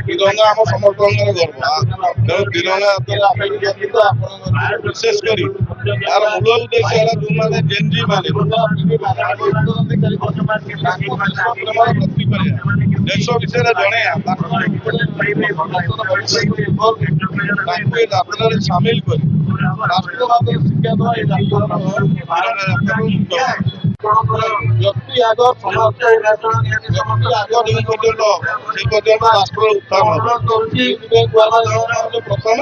तिरंगा आम समस्त गर्व तेणु तिरंगा विशेष कर यार मूल उद्देश्य है जो मैंने जेनजी मैंने देश विषय जन यात्रा सामिल कर राष्ट्र शिक्षा दवा व्यक्ति आग समाज व्यक्ति आग जो पर्यटन से पर्यटन राष्ट्र उत्थान प्रथम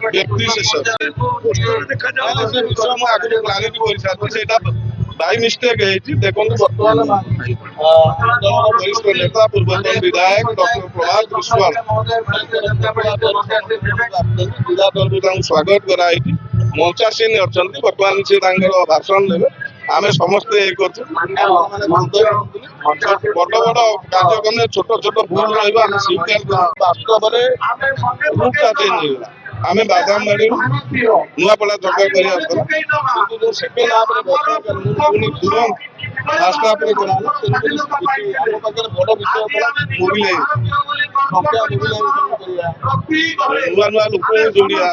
व्यक्ति शेष से विषय मुझे आगे प्लानिंग कर सारी बाई मिस्टेक देखो बर्तमान वरिष्ठ नेता पूर्वतन विधायक डॉक्टर प्रभात विश्वाल जिला तरफ स्वागत कराई मंचासीन अच्छा बर्तमान से भाषण देवे आम समस्ते बड़ बड़ कार्यक्रम छोट छोट भूल रहा वास्तव में रूपटा चेंज होगा आम बादामबाड़ी नुआपड़ा जगह कर सेकेंड हाफ तुरंत फास्ट हाफ बड़ विषय मोबिलाइज नुआ नुआ लोक जोड़िया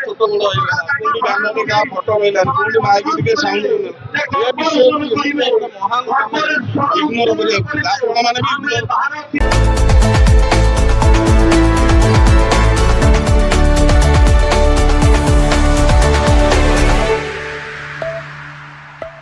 छोट बड़ गाँ फटो रहा माइक साउंड विषय महान इग्नोर मैंने भी